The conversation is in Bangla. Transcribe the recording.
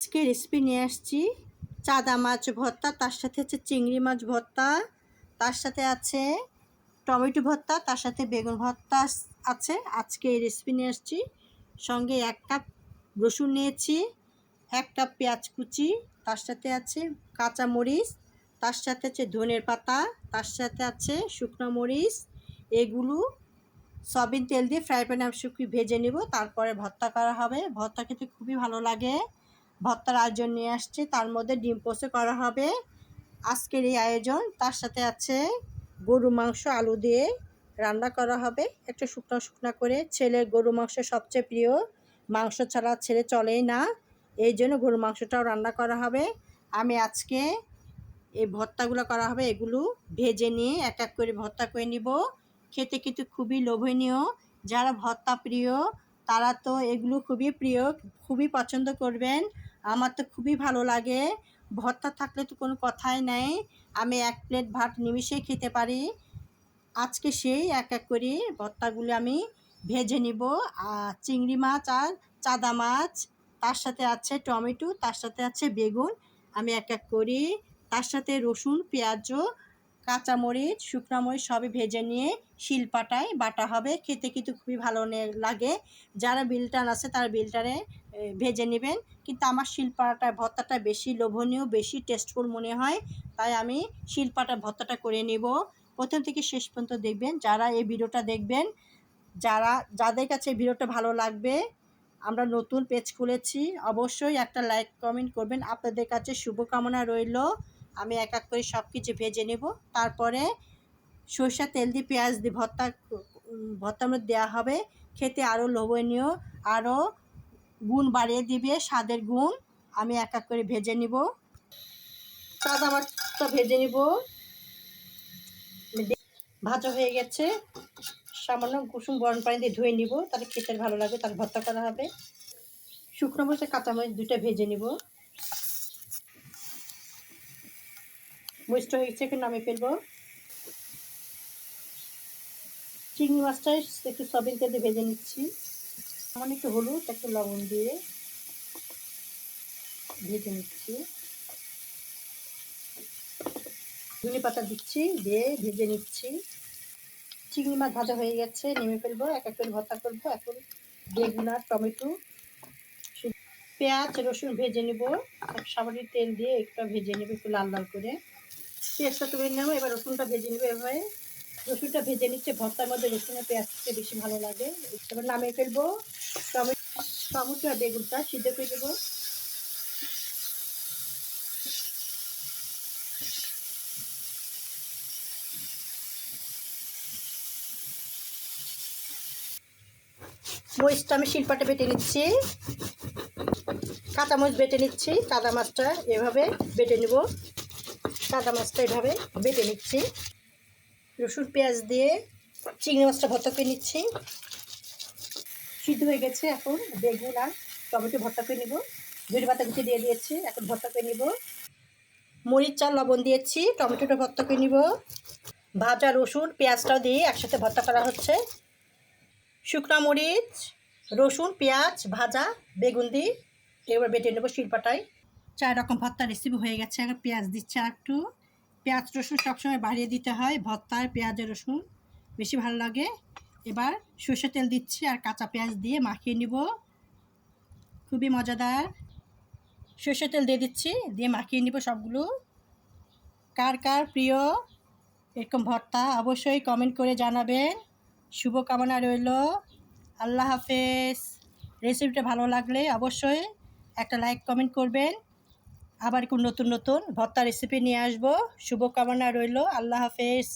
আজকে রেসিপি নিয়ে আসছি চাদা মাছ ভর্তা, তার সাথে আছে চিংড়ি মাছ ভর্তা, তার সাথে আছে টমেটো ভর্তা, তার সাথে বেগুন ভর্তা আছে। আজকে এই রেসিপি নিয়ে আসছি। সঙ্গে 1 কাপ রসুন নিয়েছি, 1 কাপ পেঁয়াজ কুচি, তার সাথে আছে কাঁচা মরিচ, তার সাথে আছে ধনের পাতা, তার সাথে আছে শুকনো মরিচ। এগুলো সয়াবিন তেল দিয়ে ফ্রাই প্যানে শুকিয়ে ভেজে নেব, তারপরে ভর্তা করা হবে। ভর্তা খেতে খুবই ভালো লাগে। ভর্তার আয়োজন নিয়ে আসছে, তার মধ্যে ডিম পোস্ত করা হবে আজকের এই আয়োজন। তার সাথে আছে গরু মাংস আলু দিয়ে রান্না করা হবে একটু শুকনো শুকনো করে। ছেলের গরু মাংস সবচেয়ে প্রিয়, মাংস ছাড়া ছেলে চলেই না, এই জন্য গরু মাংসটাও রান্না করা হবে। আমি আজকে এই ভর্তাগুলো করা হবে, এগুলো ভেজে নিয়ে এক এক করে ভর্তা করে নিব। খেতে কিন্তু খুবই লোভনীয়। যারা ভর্তা প্রিয় তারা তো এগুলো খুবই প্রিয়, খুবই পছন্দ করবেন। আমার তো খুবই ভালো লাগে। ভর্তা থাকলে তো কোনো কথাই নাই, আমি 1 প্লেট ভাত নিমিষেই খেতে পারি। আজকে সেই এক এক করে ভর্তাগুলো আমি ভেজে নিব। আর চিংড়ি মাছ আর চাদা মাছ, তার সাথে আছে টমেটো, তার সাথে আছে বেগুন, আমি এক এক করি। তার সাথে রসুন পেঁয়াজও কাঁচামরিচ শুকনো মরিচ সবই ভেজে নিয়ে শিলপাটায় বাটা হবে। খেতে কিন্তু খুবই ভালো লাগে। যারা বিলটান আছে তারা বিলটারে ভেজে নেবেন, কিন্তু আমার শিলপাটায় ভর্তাটা বেশি লোভনীয়, বেশি টেস্টফুল মনে হয়, তাই আমি শিলপাটায় ভর্তাটা করে নেব। প্রথম থেকে শেষ পর্যন্ত দেখবেন। যারা এই ভিডিওটা দেখবেন, যাদের কাছে এই ভিডিওটা ভালো লাগবে, আমরা নতুন পেজ খুলেছি, অবশ্যই একটা লাইক কমেন্ট করবেন। আপনাদের কাছে শুভকামনা রইল। আমি এক এক করে সব কিছু ভেজে নেব, তারপরে সরষের তেল দিয়ে পেঁয়াজ দিয়ে ভর্তার মধ্যে দেওয়া হবে। খেতে আরও লোভনীয়, আরও গুণ বাড়িয়ে দিবে, স্বাদের গুণ। আমি এক এক করে ভেজে নিব। চাদা মাছটা ভেজে নিব, ভাজা হয়ে গেছে। সামান্য কুসুম গরম পানি দিয়ে ধুয়ে নিব, তাহলে খেতে ভালো লাগবে। তার ভর্তা করা হবে। শুকনো মরিচ আর কাঁচামরিচ দুটো ভেজে নিব। মরিচটা হয়ে গেছে, একটু নামিয়ে ফেলবো। চিংড়ি মাছটা একটু সয়াবিন তেল দিয়ে ভেজে নিচ্ছি। সামান্য একটু হলুদ, একটু লবণ দিয়ে ভেজে নিচ্ছি। ধনে পাতা দিচ্ছি, দিয়ে ভেজে নিচ্ছি। চিংড়ি মাছ ভাজা হয়ে গেছে, নেমে ফেলবো। এক এক করে ভর্তা করবো। এখন বেগুন আর টমেটো, পেঁয়াজ রসুন ভেজে নেব। সামান্য তেল দিয়ে একটু ভেজে নেব, একটু লাল লাল করে। পেঁয়াজটা তুলে নেবো, এবার রসুনটা ভেজে নেবো। এভাবে রসুনটা ভেজে নিচ্ছে। ভর্তার মধ্যে রসুন আর পেঁয়াজ খেতে বেশি ভালো লাগে। এবার নামিয়ে ফেলবো। টমেটো আর বেগুনটা সিদ্ধ করে দেবো। মরিচটা আমি শিলপাটে বেটে নিচ্ছি, কাঁচামরিচ বেটে নিচ্ছি। চাদা মাছটা এভাবে বেটে নেব, চাদা মাছটা এভাবে বেটে নিচ্ছি। রসুন পেঁয়াজ দিয়ে চিংড়ি মাছটা ভর্তা করে নিচ্ছি। সিদ্ধ হয়ে গেছে, এখন বেগুন আর টমেটো ভর্তা করে নেব। ধনে পাতা কুচি দিয়ে দিয়েছি, এখন ভর্তা করে নিব। মরিচ আর লবণ দিয়েছি, টমেটোটা ভর্তা করে নিব। ভাজা রসুন পেঁয়াজটাও দিয়ে একসাথে ভর্তা করা হচ্ছে। শুকনো মরিচ রসুন পেঁয়াজ ভাজা বেগুন দিয়ে এবার বেটে নেবো শিলপাটায়। 4 রকম ভর্তা রেসিপি হয়ে গেছে। এখন পেঁয়াজ দিচ্ছে, আর একটু পেঁয়াজ রসুন সবসময় বাড়িয়ে দিতে হয়, ভর্তায় পেঁয়াজ রসুন বেশি ভালো লাগে। এবার সরষের তেল দিচ্ছি আর কাঁচা পেঁয়াজ দিয়ে মাখিয়ে নিব, খুবই মজাদার। সরষের তেল দিয়ে দিচ্ছি, দিয়ে মাখিয়ে নিব সবগুলো। কার কার প্রিয় এরকম ভর্তা অবশ্যই কমেন্ট করে জানাবেন। শুভকামনা রইল। আল্লাহ হাফেজ। রেসিপিটা ভালো লাগলে অবশ্যই একটা লাইক কমেন্ট করবেন। আবার নতুন নতুন ভর্তা রেসিপি নিয়ে আসবো। শুভকামনা রইল। আল্লাহ হাফেজ।